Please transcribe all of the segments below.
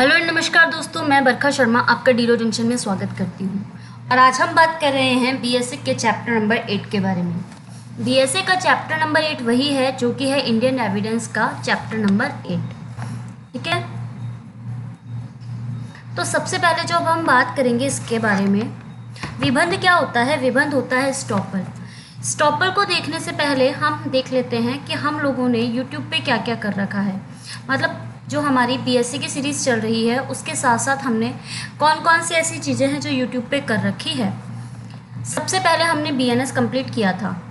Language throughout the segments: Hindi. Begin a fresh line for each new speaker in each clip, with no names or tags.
हेलो नमस्कार दोस्तों, मैं बरखा शर्मा आपका डीरो जंक्शन में स्वागत करती हूँ। और आज हम बात कर रहे हैं बीएसए के चैप्टर नंबर 8 के बारे में। बीएसए का चैप्टर नंबर 8 वही है जो कि है इंडियन एविडेंस का चैप्टर नंबर 8। ठीक है, तो सबसे पहले जो अब हम बात करेंगे इसके बारे में, विबंध क्या होता है। विबंध होता है स्टॉपर। स्टॉपर को देखने से पहले हम देख लेते हैं कि हम लोगों ने यूट्यूब पे क्या क्या कर रखा है। मतलब जो हमारी बीएससी की सीरीज़ चल रही है उसके साथ साथ हमने कौन कौन सी ऐसी चीज़ें हैं जो यूट्यूब पे कर रखी है। सबसे पहले हमने बीएनएस कंप्लीट किया था,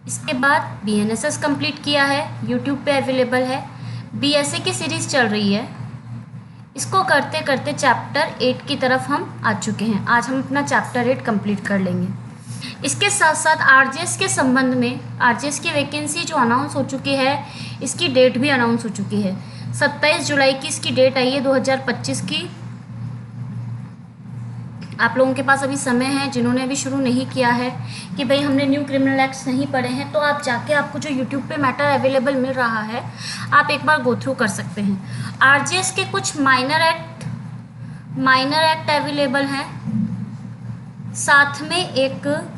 इसके बाद बीएनएसएस कंप्लीट किया है, यूट्यूब पे अवेलेबल है। बीएससी की सीरीज़ चल रही है, इसको करते करते चैप्टर 8 की तरफ हम आ चुके हैं। आज हम अपना चैप्टर 8 कंप्लीट कर लेंगे। इसके साथ साथ आरजेएस के संबंध में, आरजेएस की वैकेंसी जो अनाउंस हो चुकी है, इसकी डेट भी अनाउंस हो चुकी है। 27 जुलाई की इसकी डेट आई है 2025 की। आप लोगों के पास अभी समय है, जिन्होंने अभी शुरू नहीं किया है कि भाई हमने न्यू क्रिमिनल एक्ट्स नहीं पढ़े हैं, तो आप जाके आपको जो यूट्यूब पे मैटर अवेलेबल मिल रहा है आप एक बार गो थ्रू कर सकते हैं। आरजेएस के कुछ माइनर एक्ट अवेलेबल हैं, साथ में एक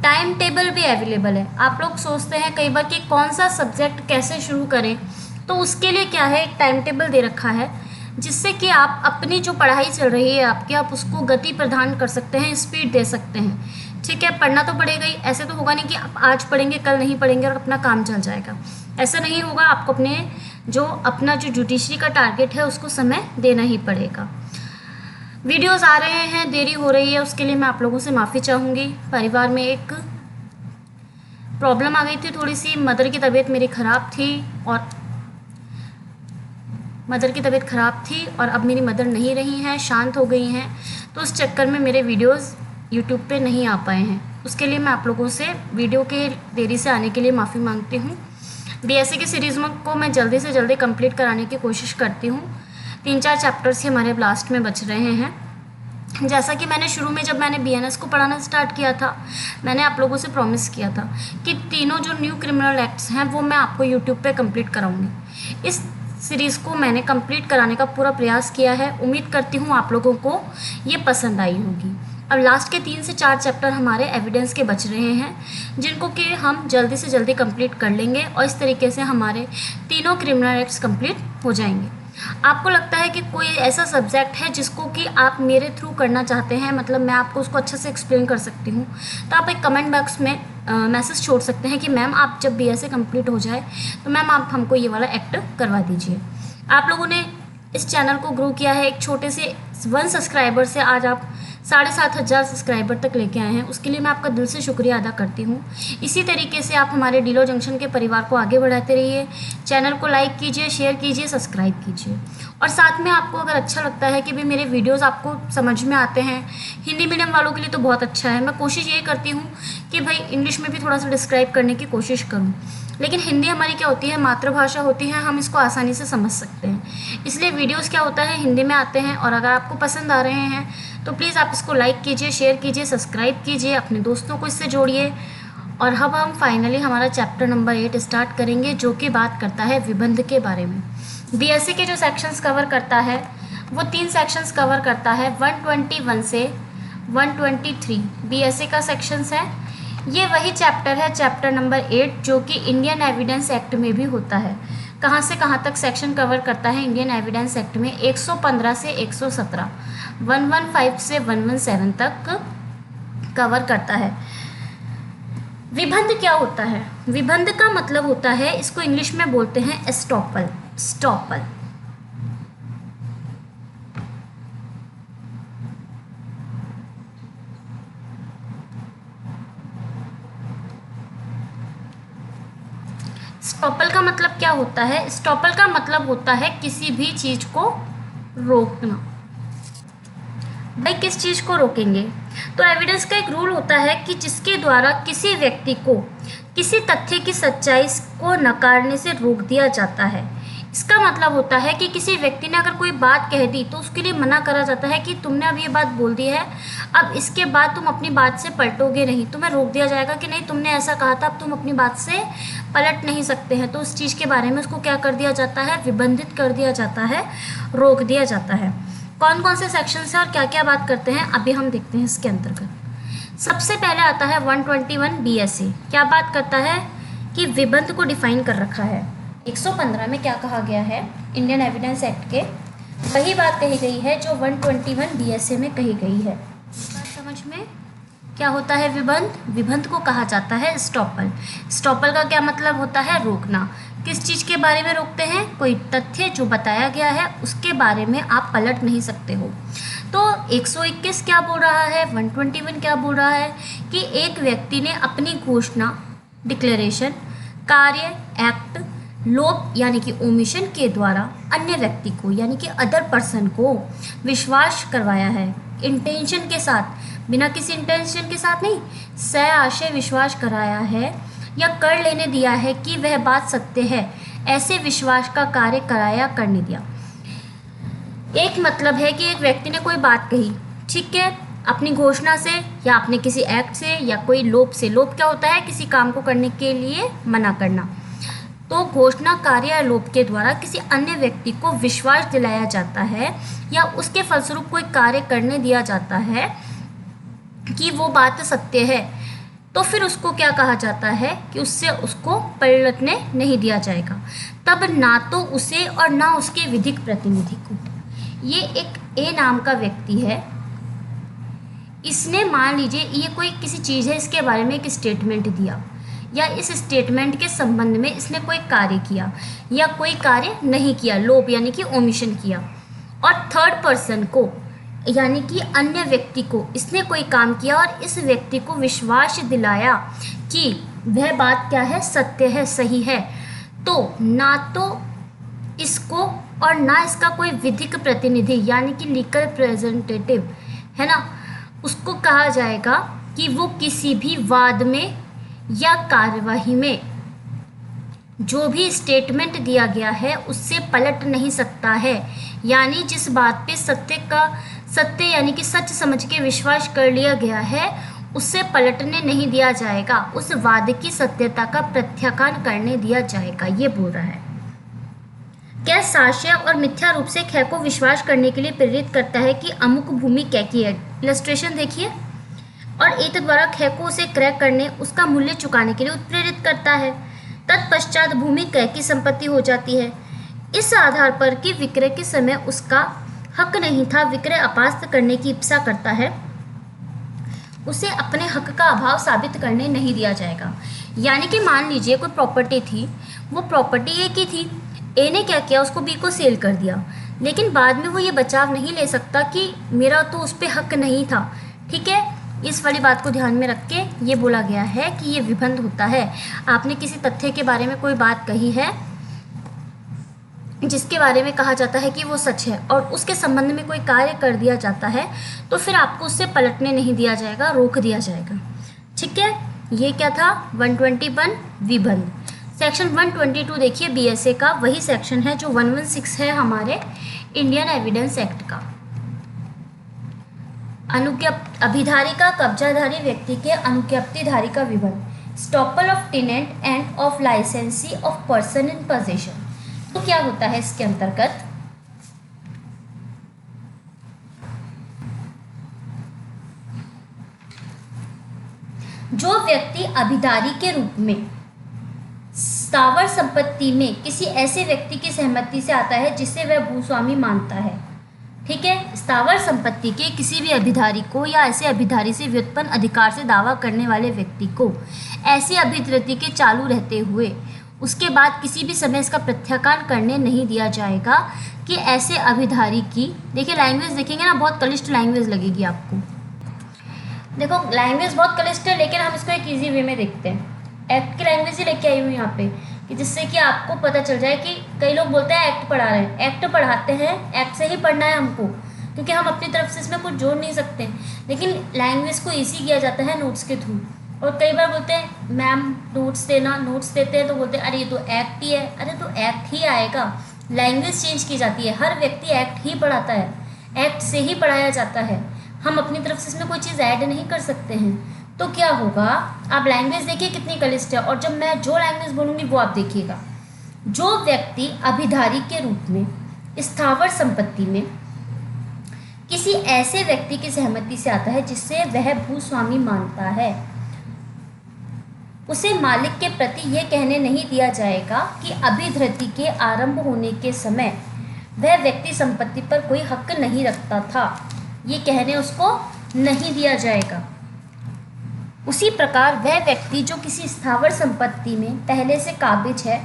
टाइम टेबल भी अवेलेबल है। आप लोग सोचते हैं कई बार कि कौन सा सब्जेक्ट कैसे शुरू करें, तो उसके लिए क्या है, एक टाइम टेबल दे रखा है जिससे कि आप अपनी जो पढ़ाई चल रही है आपकी, आप उसको गति प्रदान कर सकते हैं, स्पीड दे सकते हैं। ठीक है, पढ़ना तो पड़ेगा ही। ऐसे तो होगा नहीं कि आप आज पढ़ेंगे कल नहीं पढ़ेंगे और अपना काम चल जाएगा, ऐसा नहीं होगा। आपको अपना जो जुडिशरी का टारगेट है उसको समय देना ही पड़ेगा। वीडियोस आ रहे हैं, देरी हो रही है, उसके लिए मैं आप लोगों से माफ़ी चाहूँगी। परिवार में एक प्रॉब्लम आ गई थी, थोड़ी सी मदर की तबीयत मेरी ख़राब थी और अब मेरी मदर नहीं रही हैं, शांत हो गई हैं, तो उस चक्कर में मेरे वीडियोस यूट्यूब पे नहीं आ पाए हैं। उसके लिए मैं आप लोगों से वीडियो के देरी से आने के लिए माफ़ी मांगती हूँ। बीएससी की सीरीज़ को मैं जल्दी से जल्दी कंप्लीट कराने की कोशिश करती हूँ। 3-4 चैप्टर्स ही हमारे लास्ट में बच रहे हैं। जैसा कि मैंने शुरू में जब मैंने बीएनएस को पढ़ाना स्टार्ट किया था, मैंने आप लोगों से प्रॉमिस किया था कि तीनों जो न्यू क्रिमिनल एक्ट्स हैं वो मैं आपको यूट्यूब पे कंप्लीट कराऊंगी। इस सीरीज़ को मैंने कंप्लीट कराने का पूरा प्रयास किया है। उम्मीद करती हूँ आप लोगों को ये पसंद आई होगी। अब लास्ट के 3 से 4 चैप्टर हमारे एविडेंस के बच रहे हैं, जिनको कि हम जल्दी से जल्दी कंप्लीट कर लेंगे और इस तरीके से हमारे तीनों क्रिमिनल एक्ट्स कंप्लीट हो जाएंगे। आपको लगता है कि कोई ऐसा सब्जेक्ट है जिसको कि आप मेरे थ्रू करना चाहते हैं, मतलब मैं आपको उसको अच्छे से एक्सप्लेन कर सकती हूँ, तो आप एक कमेंट बॉक्स में मैसेज छोड़ सकते हैं कि मैम आप जब बीएसए कंप्लीट हो जाए तो मैम आप हमको ये वाला एक्ट करवा दीजिए। आप लोगों ने इस चैनल को ग्रो किया है, एक छोटे से 1 सब्सक्राइबर से आज आप 7,500 सब्सक्राइबर तक लेके आए हैं, उसके लिए मैं आपका दिल से शुक्रिया अदा करती हूँ। इसी तरीके से आप हमारे डीलो जंक्शन के परिवार को आगे बढ़ाते रहिए। चैनल को लाइक कीजिए, शेयर कीजिए, सब्सक्राइब कीजिए। और साथ में आपको अगर अच्छा लगता है कि भाई मेरे वीडियोस आपको समझ में आते हैं, हिंदी मीडियम वालों के लिए तो बहुत अच्छा है। मैं कोशिश ये करती हूँ कि भाई इंग्लिश में भी थोड़ा सा डिस्क्राइब करने की कोशिश करूँ, लेकिन हिंदी हमारी क्या होती है, मातृभाषा होती है, हम इसको आसानी से समझ सकते हैं। इसलिए वीडियोस क्या होता है, हिंदी में आते हैं। और अगर आपको पसंद आ रहे हैं तो प्लीज़ आप इसको लाइक कीजिए, शेयर कीजिए, सब्सक्राइब कीजिए, अपने दोस्तों को इससे जोड़िए। और अब हम फाइनली हमारा चैप्टर नंबर 8 स्टार्ट करेंगे, जो कि बात करता है विबंध के बारे में। बीएससी के जो सेक्शंस कवर करता है वो 3 सेक्शंस कवर करता है, 121 से 123 बीएससी का सेक्शंस है। ये वही चैप्टर है, चैप्टर नंबर 8, जो कि इंडियन एविडेंस एक्ट में भी होता है। कहाँ से कहाँ तक सेक्शन कवर करता है इंडियन एविडेंस एक्ट में, 115 से 117, 115 से 117 तक कवर करता है। विबंध क्या होता है? विबंध का मतलब होता है, इसको इंग्लिश में बोलते हैं एस्टॉपल। स्टॉपल स्टॉपल का मतलब क्या होता है? स्टॉपल का मतलब होता है किसी भी चीज को रोकना। भाई किस चीज को रोकेंगे? तो एविडेंस का एक रूल होता है कि जिसके द्वारा किसी व्यक्ति को किसी तथ्य की सच्चाई को नकारने से रोक दिया जाता है। इसका मतलब होता है कि किसी व्यक्ति ने अगर कोई बात कह दी तो उसके लिए मना करा जाता है कि तुमने अब ये बात बोल दी है, अब इसके बाद तुम अपनी बात से पलटोगे नहीं, तुम्हें रोक दिया जाएगा कि नहीं तुमने ऐसा कहा था, अब तुम अपनी बात से पलट नहीं सकते हैं। तो उस चीज़ के बारे में उसको क्या कर दिया जाता है, विबंधित कर दिया जाता है, रोक दिया जाता है। कौन कौन से सेक्शन है और क्या क्या बात करते हैं अभी हम देखते हैं इसके अंतर्गत। सबसे पहले आता है 121 BSA। क्या बात करता है कि विबंध को डिफाइन कर रखा है। 115 में क्या कहा गया है, इंडियन एविडेंस एक्ट के वही बात कही गई है जो 121 BSA में कही गई है। बात समझ में क्या होता है विबंध? विबंध को कहा जाता है स्टॉपल। स्टॉपल का क्या मतलब होता है, रोकना। किस चीज़ के बारे में रोकते हैं? कोई तथ्य जो बताया गया है उसके बारे में आप पलट नहीं सकते हो। तो 121 क्या बोल रहा है, 121 क्या बोल रहा है कि एक व्यक्ति ने अपनी घोषणा, डिक्लेरेशन, कार्य, एक्ट, लोप यानी कि ओमिशन के द्वारा अन्य व्यक्ति को यानी कि अदर पर्सन को विश्वास करवाया है, इंटेंशन के साथ, बिना किसी इंटेंशन के साथ नहीं, सआशय विश्वास कराया है या कर लेने दिया है कि वह बात सत्य है, ऐसे विश्वास का कार्य कराया, करने दिया। एक मतलब है कि एक व्यक्ति ने कोई बात कही, ठीक है, अपनी घोषणा से या अपने किसी एक्ट से या कोई लोप से। लोप क्या होता है, किसी काम को करने के लिए मना करना। तो घोषणा, कार्य या लोप के द्वारा किसी अन्य व्यक्ति को विश्वास दिलाया जाता है या उसके फलस्वरूप कोई कार्य करने दिया जाता है कि वो बात सत्य है, तो फिर उसको क्या कहा जाता है कि उससे उसको पलटने नहीं दिया जाएगा। तब ना तो उसे और ना उसके विधिक प्रतिनिधि को। ये एक ए नाम का व्यक्ति है, इसने मान लीजिए ये कोई किसी चीज़ है, इसके बारे में एक स्टेटमेंट दिया या इस स्टेटमेंट के संबंध में इसने कोई कार्य किया या कोई कार्य नहीं किया, लोप यानी कि ओमिशन किया, और थर्ड पर्सन को यानी कि अन्य व्यक्ति को इसने कोई काम किया और इस व्यक्ति को विश्वास दिलाया कि वह बात क्या है, सत्य है, सही है, तो ना तो इसको और ना इसका कोई विधिक प्रतिनिधि यानी कि लीगल रिप्रेजेंटेटिव है ना, उसको कहा जाएगा कि वो किसी भी वाद में या कार्यवाही में जो भी स्टेटमेंट दिया गया है उससे पलट नहीं सकता है। यानी जिस बात पे सत्य यानी कि सच समझ के विश्वास कर लिया गया है उससे पलटने नहीं दिया जाएगा, उस वाद की सत्यता का प्रत्याख्यान करने दिया जाएगा, ये बोल रहा है। क्या साक्ष्य और मिथ्या रूप से ख को विश्वास करने के लिए प्रेरित करता है कि अमुक भूमि कै की है। इलस्ट्रेशन देखिए, और एक द्वारा ख को उसे क्रय करने, उसका मूल्य चुकाने के लिए उत्प्रेरित करता है। तत्पश्चात भूमि कै की संपत्ति हो जाती है। इस आधार पर कि विक्रय के समय उसका हक नहीं था, विक्रय अपास्त करने की इच्छा करता है, उसे अपने हक का अभाव साबित करने नहीं दिया जाएगा। यानी कि मान लीजिए कोई प्रॉपर्टी थी, वो प्रॉपर्टी ए की थी, ए ने क्या किया, उसको बी को सेल कर दिया, लेकिन बाद में वो ये बचाव नहीं ले सकता कि मेरा तो उस पर हक नहीं था, ठीक है। इस वाली बात को ध्यान में रख के ये बोला गया है कि ये विबंध होता है। आपने किसी तथ्य के बारे में कोई बात कही है जिसके बारे में कहा जाता है कि वो सच है और उसके संबंध में कोई कार्य कर दिया जाता है, तो फिर आपको उससे पलटने नहीं दिया जाएगा, रोक दिया जाएगा, ठीक है। ये क्या था, 121 विबंध। सेक्शन 122 देखिए BSA का, वही सेक्शन है जो 116 है हमारे इंडियन एविडेंस एक्ट का। अभिधारी का कब्जाधारी व्यक्ति के अनुज्ञप्तिधारी का विबंध। Estoppel of tenant and of licensee of person in possession. तो क्या होता है इसके अंतर्गत, जो व्यक्ति अभिधारी के रूप में स्थावर संपत्ति में किसी ऐसे व्यक्ति की सहमति से आता है जिसे वह भूस्वामी मानता है, ठीक है। स्थावर संपत्ति के किसी भी अभिधारी को या ऐसे अभिधारी से व्युत्पन्न अधिकार से दावा करने वाले व्यक्ति को ऐसी अभिधृति के चालू रहते हुए उसके बाद किसी भी समय इसका प्रत्याख्यान करने नहीं दिया जाएगा कि ऐसे अभिधारी की, देखिए लैंग्वेज देखेंगे ना, बहुत क्लिष्ट लैंग्वेज लगेगी आपको। देखो लैंग्वेज बहुत क्लिष्ट है, लेकिन हम इसको एक ईजी वे में देखते हैं। एक्ट की लैंग्वेज ही लेके आई हूँ यहाँ पे कि जिससे कि आपको पता चल जाए कि कई लोग बोलते हैं एक्ट पढ़ा रहे हैं, एक्ट पढ़ाते हैं, एक्ट से ही पढ़ना है हमको, क्योंकि हम अपनी तरफ से इसमें कुछ जोड़ नहीं सकते, लेकिन लैंग्वेज को ईजी किया जाता है नोट्स के थ्रू। और कई बार बोलते हैं मैम नोट्स देना, नोट्स देते हैं तो बोलते हैं अरे ये तो एक्ट ही है, अरे तो एक्ट ही आएगा, लैंग्वेज चेंज की जाती है। हर व्यक्ति एक्ट ही पढ़ाता है, एक्ट से ही पढ़ाया जाता है। हम अपनी तरफ से इसमें कोई चीज़ ऐड नहीं कर सकते हैं। तो क्या होगा, आप लैंग्वेज देखिए कितनी क्लिष्ट है, और जब मैं जो लैंग्वेज बोलूँगी वो आप देखिएगा। जो व्यक्ति अभिधारी के रूप में स्थावर संपत्ति में किसी ऐसे व्यक्ति की सहमति से आता है जिससे वह भूस्वामी मानता है, उसे मालिक के प्रति यह कहने नहीं दिया जाएगा कि अभिधृति के आरंभ होने के समय वह व्यक्ति संपत्ति पर कोई हक नहीं रखता था। ये कहने उसको नहीं दिया जाएगा। उसी प्रकार वह व्यक्ति जो किसी स्थावर संपत्ति में पहले से काबिज है,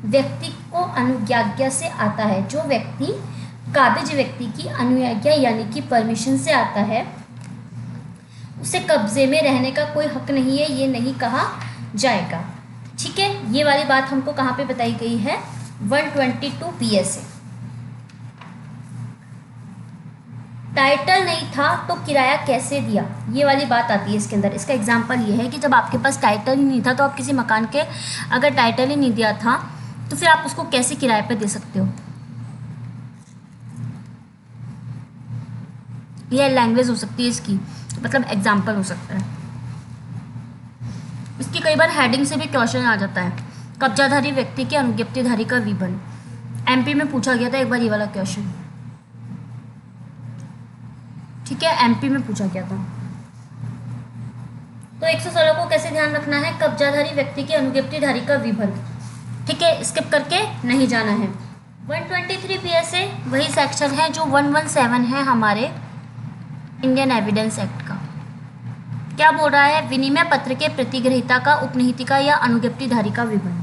व्यक्ति को अनुज्ञा से आता है। जो व्यक्ति काबिज व्यक्ति की अनुज्ञा यानी कि परमिशन से आता है, उसे कब्जे में रहने का कोई हक नहीं है, ये नहीं कहा जाएगा। ठीक है, ये वाली बात हमको कहाँ पे बताई गई है, 122 PSA। टाइटल नहीं था तो किराया कैसे दिया, ये वाली बात आती है इसके अंदर। इसका एग्जांपल ये है कि जब आपके पास टाइटल ही नहीं था, तो आप किसी मकान के अगर टाइटल ही नहीं दिया था तो फिर आप उसको कैसे किराए पे दे सकते हो। यह लैंग्वेज हो सकती है इसकी, मतलब एग्जाम्पल हो सकता है। इसकी कई बार हेडिंग से भी क्वेश्चन आ जाता है, कब्जाधारी व्यक्ति के अनुज्ञप्तिधारी का विवरण। MP में पूछा गया था एक बार ये वाला क्वेश्चन। ठीक है, MP में पूछा गया था। तो 116 को कैसे ध्यान रखना है, कब्जाधारी व्यक्ति के अनुज्ञप्तिधारी का विवरण। ठीक है, स्किप करके नहीं जाना है। 123 PSA वही सेक्शन है जो 117 है हमारे इंडियन एविडेंस एक्ट का। क्या बोल रहा है, विनिमय पत्र के प्रतिग्रहीता का, उपनिहितिका या अनुज्ञप्तिधारी का विवरण,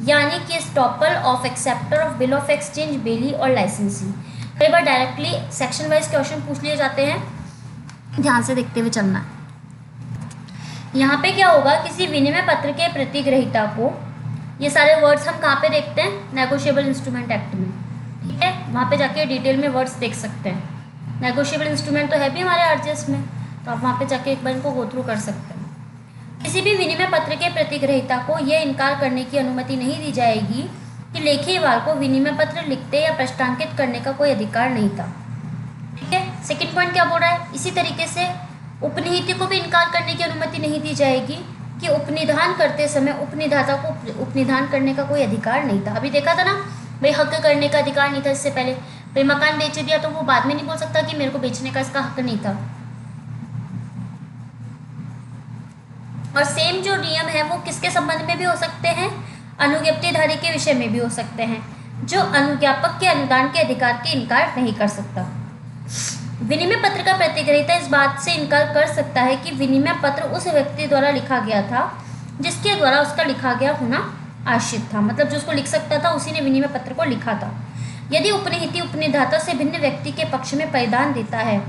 यानी कि estoppel of acceptor of bill of exchange, bailee और लाइसेंसी। कई बार डायरेक्टली सेक्शन वाइज क्वेश्चन पूछ लिए जाते हैं, ध्यान से देखते हुए चलना है। यहाँ पे क्या होगा, किसी विनिमय पत्र के प्रतिग्रहीता को, ये सारे वर्ड्स हम कहाँ पे देखते हैं, नेगोशिएबल इंस्ट्रूमेंट एक्ट में। ठीक है, वहाँ पे जाके डिटेल में वर्ड्स देख सकते हैं। नेगोशिएबल इंस्ट्रूमेंट तो है भी हमारे RGS में, तो आप वहाँ पे जाके एक बार इनको गो थ्रू कर सकते हैं। किसी भी विनिमय पत्र के प्रतिग्रहीता को यह इनकार करने की अनुमति नहीं दी जाएगी कि लेखीवाल को विनिमय पत्र लिखते या प्रष्टांकित करने का कोई अधिकार नहीं था। ठीक है, सेकंड पॉइंट क्या बोल रहा है, इसी तरीके से उपनिहिति को भी इनकार करने की अनुमति नहीं दी जाएगी कि उपनिधान करते समय उपनिधाता को उपनिधान करने का कोई अधिकार नहीं था। अभी देखा था ना भाई, हक करने का अधिकार नहीं था इससे पहले। भाई मकान बेच दिया तो वो बाद में नहीं बोल सकता कि मेरे को बेचने का इसका हक नहीं था। और सेम जो नियम है वो किसके संबंध में भी हो सकते हैं, अनुज्ञप्तिधारी के विषय में भी हो सकते हैं, जो अनुज्ञापक के अनुदान के अधिकार के इनकार नहीं कर सकता। विनिमय पत्र का प्रतिग्रहीता इस बात से इनकार कर सकता है कि विनिमय पत्र उस व्यक्ति द्वारा लिखा गया था जिसके द्वारा उसका लिखा गया होना आश्रित था। मतलब जो उसको लिख सकता था उसी ने विनिमय पत्र को लिखा था। यदि उपनिहिति उपनिधाता से भिन्न व्यक्ति के पक्ष में परिधान देता है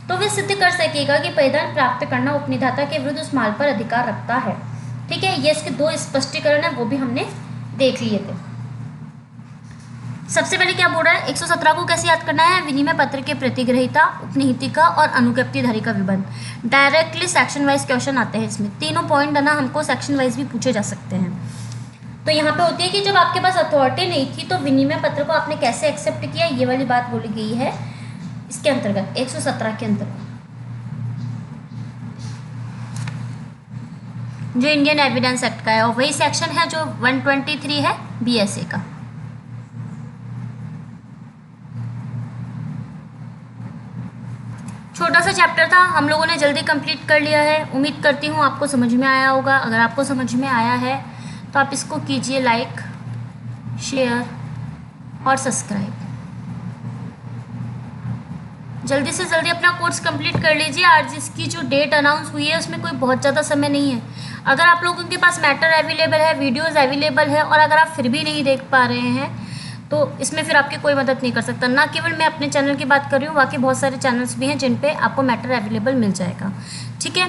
तो वे सिद्ध कर सकेगा कि परिधान प्राप्त करना उपनिधाता के विरुद्ध उस माल पर अधिकार रखता है। ठीक है, ये इसके दो स्पष्टीकरण है, वो भी हमने देख लिए थे। सबसे पहले क्या बोल रहा है, 117 को कैसे याद करना है, विनिमय पत्र के प्रतिग्रहीता, उपनिहितिका और अनुज्ञप्तिधारी का विवरण। डायरेक्टली सेक्शन वाइज क्वेश्चन आते हैं इसमें। तीनों पॉइंट है ना, हमको सेक्शन वाइज भी पूछे जा सकते हैं। तो यहाँ पे होती है कि जब आपके पास अथॉरिटी नहीं थी तो विनिमय पत्र को आपने कैसे एक्सेप्ट किया, ये वाली बात बोली गई है इसके अंतर्गत 117 के अंतर्गत, जो इंडियन एविडेंस एक्ट का है। और वही सेक्शन है जो 123 है BSA का। छोटा सा चैप्टर था, हम लोगों ने जल्दी कंप्लीट कर लिया है। उम्मीद करती हूँ आपको समझ में आया होगा। अगर आपको समझ में आया है तो आप इसको कीजिए लाइक, शेयर और सब्सक्राइब। जल्दी से जल्दी अपना कोर्स कंप्लीट कर लीजिए। आज इसकी जो डेट अनाउंस हुई है उसमें कोई बहुत ज़्यादा समय नहीं है। अगर आप लोगों के पास मैटर अवेलेबल है, वीडियोस अवेलेबल है, और अगर आप फिर भी नहीं देख पा रहे हैं तो इसमें फिर आपकी कोई मदद नहीं कर सकता। ना केवल मैं अपने चैनल की बात कर रही हूँ, बाकी बहुत सारे चैनल्स भी हैं जिन पे आपको मैटर अवेलेबल मिल जाएगा। ठीक है,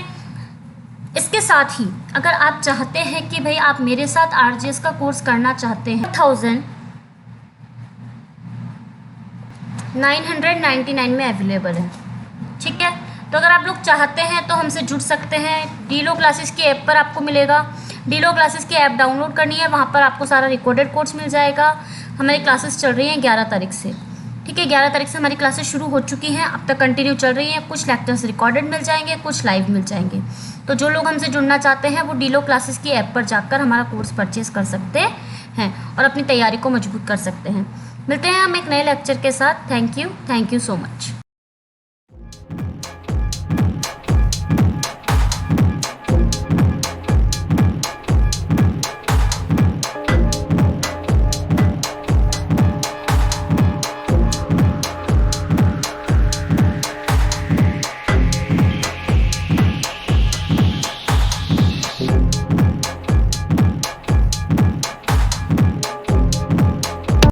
इसके साथ ही अगर आप चाहते हैं कि भाई आप मेरे साथ RGS का कोर्स करना चाहते हैं, 1999 में अवेलेबल है। ठीक है, तो अगर आप लोग चाहते हैं तो हमसे जुड़ सकते हैं। डीलो क्लासेस की ऐप पर आपको मिलेगा। डीलो क्लासेस की ऐप डाउनलोड करनी है, वहाँ पर आपको सारा रिकॉर्डेड कोर्स मिल जाएगा। हमारी क्लासेस चल रही हैं 11 तारीख से, ठीक है। 11 तारीख से हमारी क्लासेस शुरू हो चुकी हैं, अब तक कंटिन्यू चल रही हैं। कुछ लेक्चर्स रिकॉर्डेड मिल जाएंगे, कुछ लाइव मिल जाएंगे। तो जो लोग हमसे जुड़ना चाहते हैं वो डीलो क्लासेस की ऐप पर जाकर हमारा कोर्स परचेज कर सकते हैं और अपनी तैयारी को मजबूत कर सकते हैं। मिलते हैं हम एक नए लेक्चर के साथ। Thank you so much.